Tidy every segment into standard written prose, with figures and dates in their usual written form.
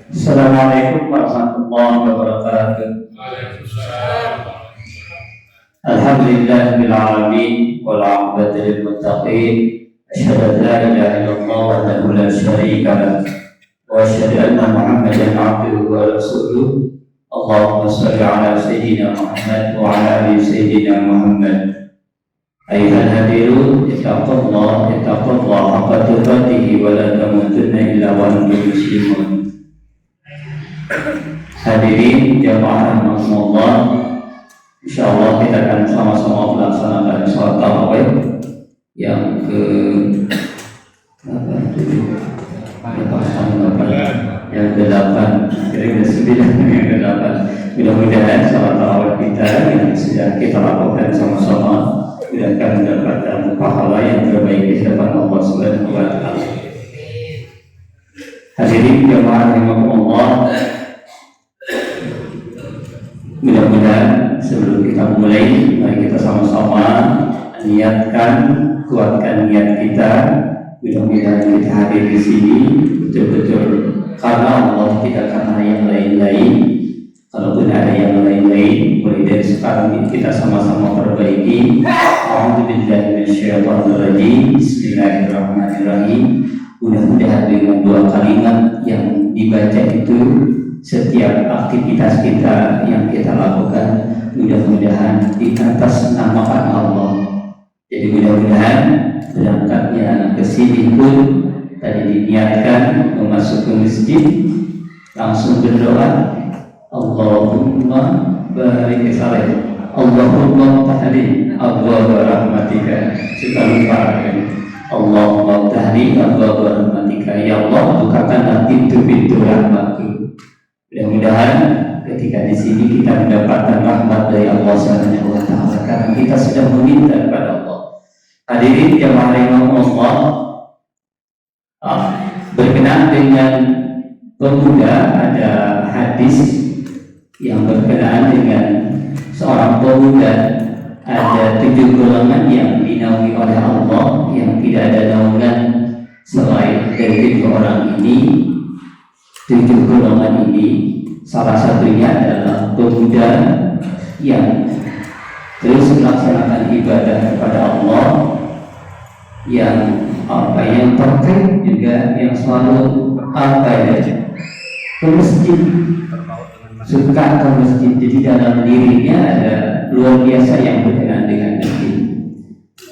Assalamualaikum warahmatullahi wabarakatuh. Alhamdulillahirabbil alamin wal 'aqibatu lil muttaqin. Asyhadu an la ilaha illallah wahdahu la syarika lah wa asyhadu anna Muhammadan 'abduhu wa rasuluh. Allahumma shalli ala sayyidina Muhammad wa ala ali sayyidina Muhammad. Ayuhal hadirun, ittaqullah haqqa tuqatih wa la tamutunna illa wa antum muslimun. Hadirin jamaah rahimakumullah, insyaallah kita akan sama-sama melaksanakan sholat tarawih yang ke yang ke-8, kira-kira 9 yang ke-8. Mudah-mudahan sholat tarawih kita yang sudah kita lakukan sama-sama akan mendapatkan pahala yang terbaik di hadapan Allah Subhanahu wa taala. Hadirin jamaah rahimakumullah, mudah-mudahan sebelum kita mulai, mari kita sama-sama niatkan, kuatkan niat kita. Mudah-mudahan kita hadir di sini betul-betul karena Allah, tidak karena yang lain-lain. Kalaupun ada yang lain-lain, mulai dari sekarang kita sama-sama perbaiki. A'udzubillahi minasyaitonirrajim. Bismillahirrahmanirrahim. Mudah-mudahan dengan dua kalimat yang dibaca itu, setiap aktivitas kita yang kita lakukan mudah-mudahan di atas namakan Allah. Jadi mudah-mudahan berangkatnya ke sini pun tadi diniatkan memasuki masjid, langsung berdoa, Allahumma barik salih, Allahumma tahdi abwaaba rahmatika. Suka lupa Allahumma tahdi abwaaba rahmatika. Ya Allah, bukakanlah pintu-pintu rahmatku. Mudah-mudahan ketika di sini kita mendapatkan rahmat dari Allah Subhanahu wa taala karena kita sudah meminta kepada Allah. Hadirin jamaah rahimakumullah, berkenaan dengan pemuda, ada hadis yang berkenaan dengan seorang pemuda. Ada 7 golongan yang dinaungi oleh Allah, yang tidak ada naungan selain dari 7 orang ini. 7 golongan ini, salah satunya adalah pemuda yang terus melaksanakan ibadah kepada Allah, yang terkait juga yang selalu ke masjid, suka ke masjid. Jadi dalam dirinya ada luar biasa yang berkenaan dengan masjid.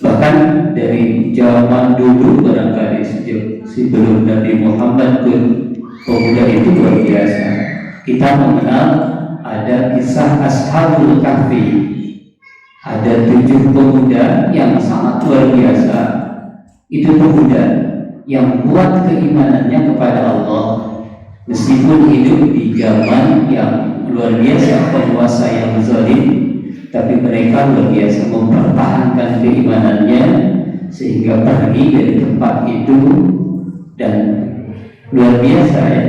Bahkan dari zaman dulu, barangkali sebelum Nabi Muhammad pun pemuda itu luar biasa. Kita mengenal ada kisah Ashabul Kahfi. Ada 7 pemuda yang sangat luar biasa. Itu pemuda yang kuat keimanannya kepada Allah, meskipun hidup di zaman yang luar biasa, penguasa yang zalim, tapi mereka luar biasa mempertahankan keimanannya sehingga pergi dari tempat itu. Dan luar biasa ya,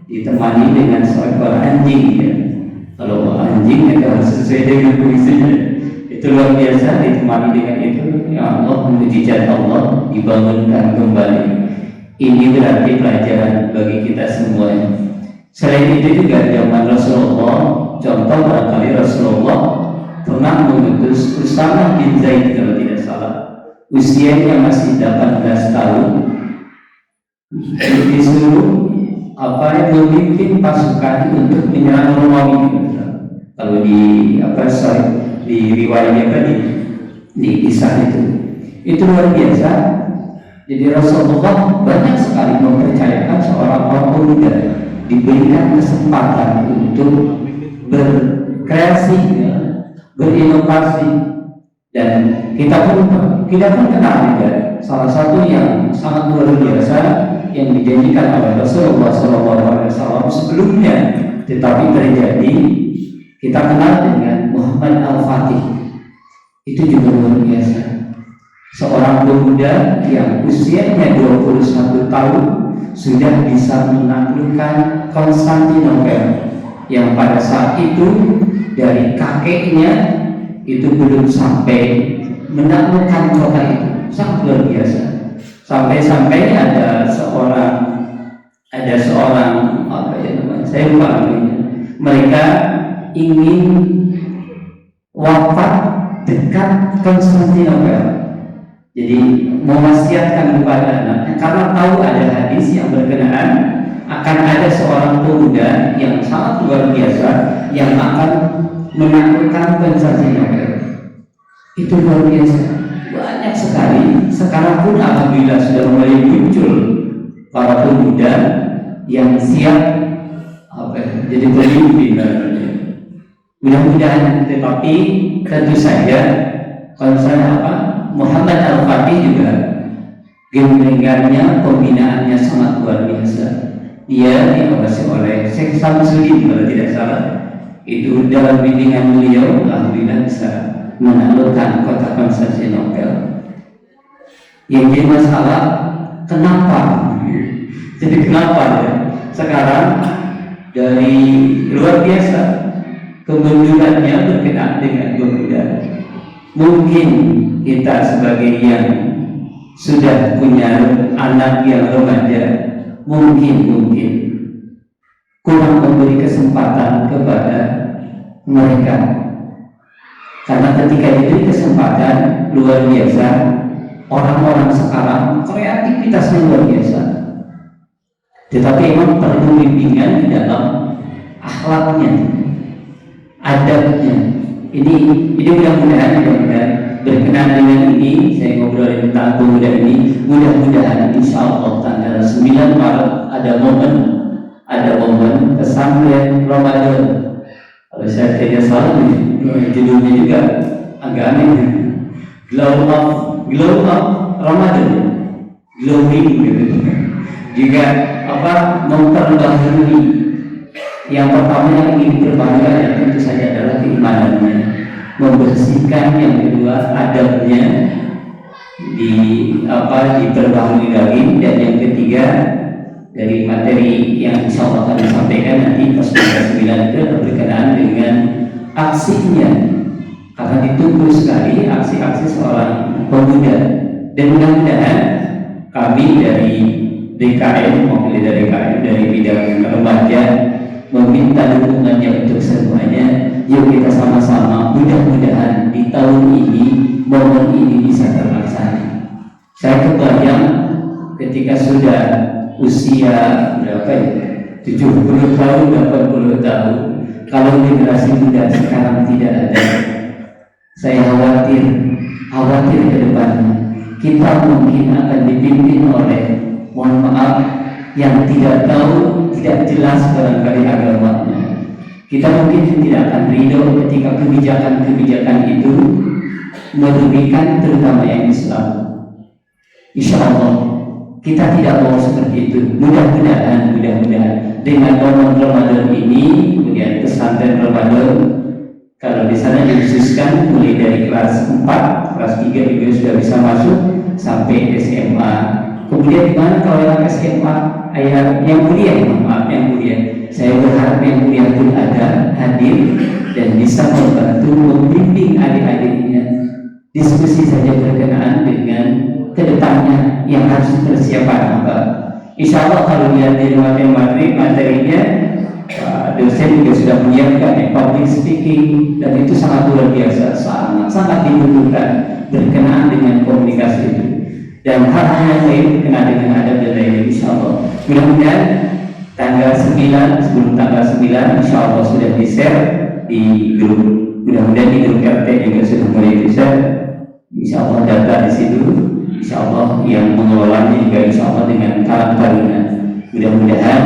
ditemani dengan seekor anjing ya. Kalau anjing itu harus sesuai dengan fungsinya. Itu luar biasa, ditemani dengan itu. Ya Allah, mujizat Allah dibangunkan kembali. Ini berarti pelajaran bagi kita semua. Selain itu juga zaman Rasulullah, contoh barangkali Rasulullah pernah mengutus Usamah bin Zaid kalau tidak salah. Usianya masih 18 tahun. Disuruh memimpin pasukan untuk menyerang Romawi. Kalau di riwayatnya tadi, di kisah itu luar biasa. Jadi Rasulullah banyak sekali mempercayakan seorang pemuda diberikan kesempatan untuk berkreasi, berinovasi. Dan kita pun kenal juga salah satu yang sangat luar biasa yang dijanjikan oleh Rasulullah SAW sebelumnya, tetapi terjadi. Kita kenal dengan Muhammad Al-Fatih. Itu juga luar biasa. Seorang pemuda yang usianya 21 tahun sudah bisa menaklukkan Konstantinopel, yang pada saat itu dari kakeknya itu belum sampai menaklukkan kota itu. Sangat luar biasa. Sampai-sampai ada seorang ada seorang apa ya namanya, saya lupa namanya, mereka ingin wafat dekat Konstantinopel. Jadi mewasiatkan kepada anaknya karena tahu ada hadis yang berkenaan akan ada seorang pemuda yang sangat luar biasa yang akan menaklukkan Konstantinopel. Itu luar biasa, banyak sekali. Sekarang pun alhamdulillah sudah mulai muncul para pemuda yang siap jadi pemimpin. Mudah-mudahan, tetapi tentu saja kalau saya Muhammad Al-Fatih juga gemblenggannya, pembinaannya sangat luar biasa. Dia diawasi oleh Syekh Samsudin kalau tidak salah. Itu dalam bimbingan beliau alhamdulillah bisa menaklukkan kota Konstantinopel. Yang jadi masalah kenapa? Jadi kenapa ya? Sekarang dari luar biasa kemundurannya berkenaan dengan pemuda. Mungkin kita sebagai yang sudah punya anak yang remaja mungkin kurang memberi kesempatan kepada mereka, karena ketika diberi kesempatan luar biasa, orang-orang sekarang kreativitasnya luar biasa, tetapi memang perlu bimbingan di dalam akhlaknya, adabnya. Ini mudah-mudahan berkenaan dengan ini saya ngobrol tentang pemuda ini. Mudah-mudahan insya Allah tanggal 9 Maret ada momen pesantren Ramadan. Kalau saya tidak salah judulnya juga agak aneh, Glow of Ramadan, glowing gitu. Juga memperbaharui. Yang pertama yang ingin diperbaharui tentu saja adalah keimanannya, membersihkan. Yang kedua adabnya diperbaharui lagi, dan yang ketiga dari materi yang insya Allah akan disampaikan nanti pas 9 itu berkenaan dengan aksinya, karena ditunggu sekali aksi-aksi seorang pemuda. Dan mudah-mudahan kami dari DKM, mewakili dari DKM dari bidang remaja, meminta dukungannya untuk semuanya. Yuk kita sama-sama, mudah-mudahan di tahun ini momen ini bisa terlaksana. Saya kebayang ketika sudah usia berapa ya, 70 tahun, 80 tahun, kalau generasi muda sekarang tidak ada, saya khawatir ke depannya kita mungkin akan dipimpin oleh, mohon maaf, yang tidak tahu, tidak jelas barangkali agamanya. Kita mungkin tidak akan ridho ketika kebijakan-kebijakan itu merugikan terutama yang Islam. Insya Allah kita tidak mau seperti itu. Mudah-mudahan dengan momen Ramadan ini, kemudian pesantren Ramadan, kalau di sana dikhususkan mulai dari kelas 4, kelas 3 juga sudah bisa masuk sampai SMA. Kemudian di mana kalau yang SMA, yang kuliah, saya berharap yang kuliah pun ada hadir dan bisa membantu membimbing adik-adiknya. Diskusi saja berkenaan dengan kedepannya yang harus dipersiapkan apa. Insya Allah kalau lihat dari materinya, dosen juga sudah menyiapkan public speaking, dan itu sangat luar biasa, sangat dibutuhkan berkenaan dengan komunikasi itu. Dan hal-hal yang lain berkenaan dengan adab dan lain, insya Allah. Mudah-mudahan tanggal 9, sebelum tanggal 9 insya Allah sudah di-share di grup. Mudah-mudahan di grup RT juga sudah mulai di-share. Insya Allah data di situ. Insya Allah yang mengelolanya juga insya Allah dengan kalam taruna. Mudah-mudahan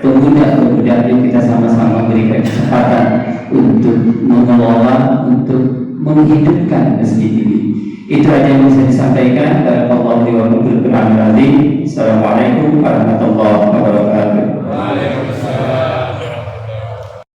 pemuda-pemuda yang kita sama-sama berikan kesempatan untuk mengelola, untuk menghidupkan masjid ini. Itu aja yang bisa disampaikan. Assalamualaikum warahmatullahi wabarakatuh.